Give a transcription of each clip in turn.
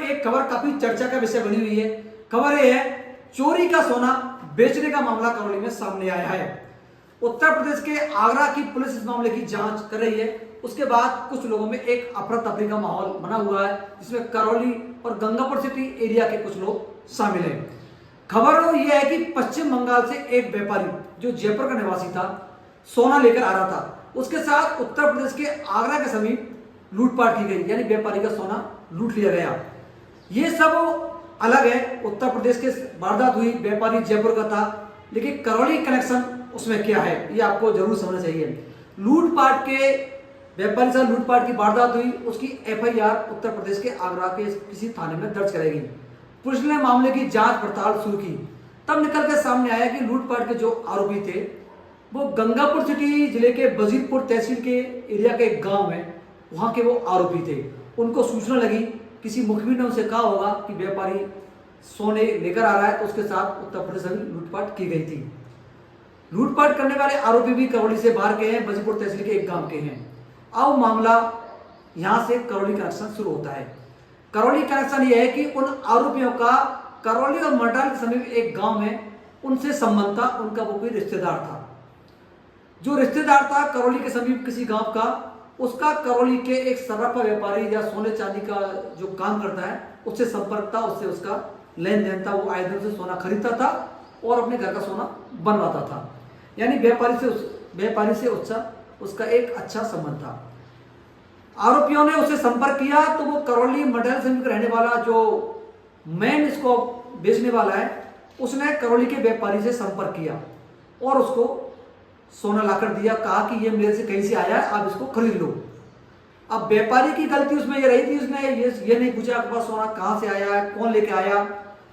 एक खबर काफी चर्चा का विषय बनी हुई है। खबर यह है, चोरी का सोना बेचने का मामला करौली में सामने आया है। उत्तर प्रदेश के आगरा की पुलिस इस मामले की जांच कर रही है। उसके बाद कुछ लोगों में एक अफरा तफरी का माहौल बना हुआ है, जिसमें करौली और गंगापुर सिटी एरिया के कुछ लोग शामिल हैं। खबर यह है कि पश्चिम बंगाल से एक व्यापारी जो जयपुर का निवासी था, सोना लेकर आ रहा था। उसके साथ उत्तर प्रदेश के आगरा के समीप लूटपाट की गई, यानी व्यापारी का सोना लूट लिया गया। ये सब अलग है, उत्तर प्रदेश के वारदात हुई, व्यापारी जयपुर का था, लेकिन करौली कनेक्शन उसमें क्या है ये आपको जरूर समझना चाहिए। लूटपाट के व्यापारी से लूटपाट की वारदात हुई, उसकी एफआईआर उत्तर प्रदेश के आगरा के किसी थाने में दर्ज करेगी। पुलिस ने मामले की जांच पड़ताल शुरू की, तब निकल के सामने आया कि लूटपाट के जो आरोपी थे वो गंगापुर सिटी जिले के वजीरपुर तहसील के एरिया के एक गांव में वहां के वो आरोपी थे। उनको सूचना लगी, किसी मुखबिर ने उनसे कहा होगा कि व्यापारी सोने लेकर आ रहा है, तो उसके साथ उत्तर प्रदेश में लूटपाट की गई थी। लूटपाट करने वाले आरोपी भी करौली से बाहर के हैं, वजीरपुर तहसील के एक गांव के हैं। अब मामला यहां से करौली कनेक्शन शुरू होता है। करौली कनेक्शन यह है कि उन आरोपियों का करौली और मरडाल के समीप एक गांव में उनसे संबंध था, उनका वो कोई रिश्तेदार था। जो रिश्तेदार था करौली के समीप किसी गांव का, उसका करौली के एक सर्राफा व्यापारी या सोने चांदी का जो काम करता है उससे संपर्क था, उससे उसका लेन देन था। वो आए दिन से सोना खरीदता था और अपने घर का सोना बनवाता था, यानी व्यापारी से उसका एक अच्छा संबंध था। आरोपियों ने उसे संपर्क किया तो वो करौली मंडल समीप रहने वाला जो मेन इसको बेचने वाला है, उसने करौली के व्यापारी से संपर्क किया और उसको सोना लाकर दिया, कहा कि ये मेरे से कहीं से आया है, आप इसको खरीद लो। अब व्यापारी की गलती उसमें ये रही थी, उसने ये नहीं पूछा आपके पास सोना कहां से आया है, कौन लेके आया।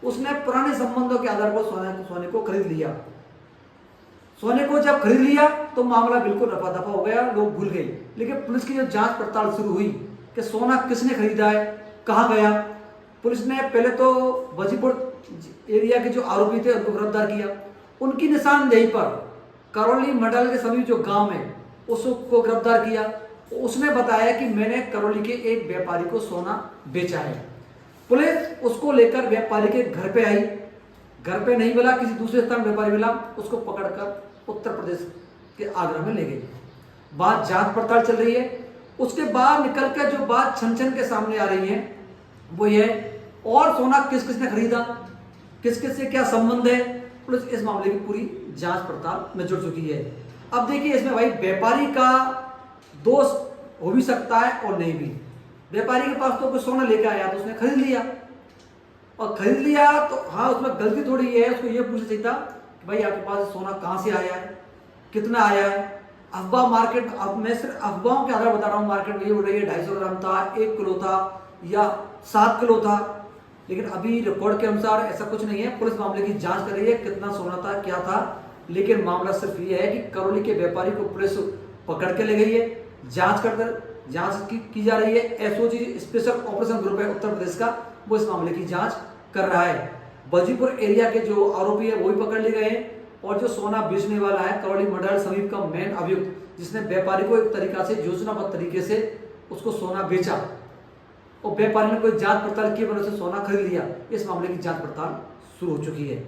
उसने पुराने संबंधों के आधार पर सोने को खरीद लिया। सोने को जब खरीद लिया तो मामला बिल्कुल रफा दफा हो गया, लोग भूल गए। लेकिन पुलिस की जब जांच पड़ताल शुरू हुई कि सोना किसने खरीदा है, कहां गया, पुलिस ने पहले तो वजीपुर एरिया के जो आरोपी थे उनको गिरफ्तार किया। उनकी निशानदेही पर करौली मंडल के समीप जो गांव है उसको गिरफ्तार किया। उसने बताया कि मैंने करौली के एक व्यापारी को सोना बेचा है। पुलिस उसको लेकर व्यापारी के घर पे आई। घर पे नहीं मिला, किसी दूसरे स्थान व्यापारी मिला, उसको पकड़कर उत्तर प्रदेश के आगरा में ले गई। बात जांच पड़ताल चल रही है। उसके बाद निकल कर जो बात छन छन के सामने आ रही है वो ये, और सोना किस किसने खरीदा, किस किस से क्या संबंध है, पुलिस इस मामले की पूरी जांच पड़ताल में जुट चुकी है। अब देखिए इसमें भाई व्यापारी का दोष हो भी सकता है और नहीं भी। व्यापारी के पास तो कोई सोना लेकर आया तो उसने खरीद लिया, और खरीद लिया तो हाँ उसमें गलती थोड़ी है, उसको ये पूछना चाहिए था कि भाई आपके पास सोना कहाँ से आया है, कितना आया है। अफवाह मार्केट, अब मैं सिर्फ अफवाहों के आधार बता रहा हूँ, मार्केट में ये बोल रही है 250 ग्राम था, 1 किलो था या 7 किलो था, लेकिन अभी रिकॉर्ड के अनुसार ऐसा कुछ नहीं है। पुलिस मामले की जांच कर रही है कितना सोना था, क्या था, लेकिन मामला सिर्फ ये है कि करौली के व्यापारी को पुलिस पकड़ के ले गई है। जांच की जा रही है। एसओजी स्पेशल ऑपरेशन ग्रुप है उत्तर प्रदेश का, वो इस मामले की जांच कर रहा है। वजीपुर एरिया के जो आरोपी है वो भी पकड़ लिए गए हैं, और जो सोना बेचने वाला है करौली मंडल समीप का मेन अभियुक्त, जिसने व्यापारी को एक तरीका से योजनाबद्ध तरीके से उसको सोना बेचा और व्यापारी ने कोई जांच पड़ताल की वजह से सोना खरीद लिया, इस मामले की जांच पड़ताल शुरू हो चुकी है।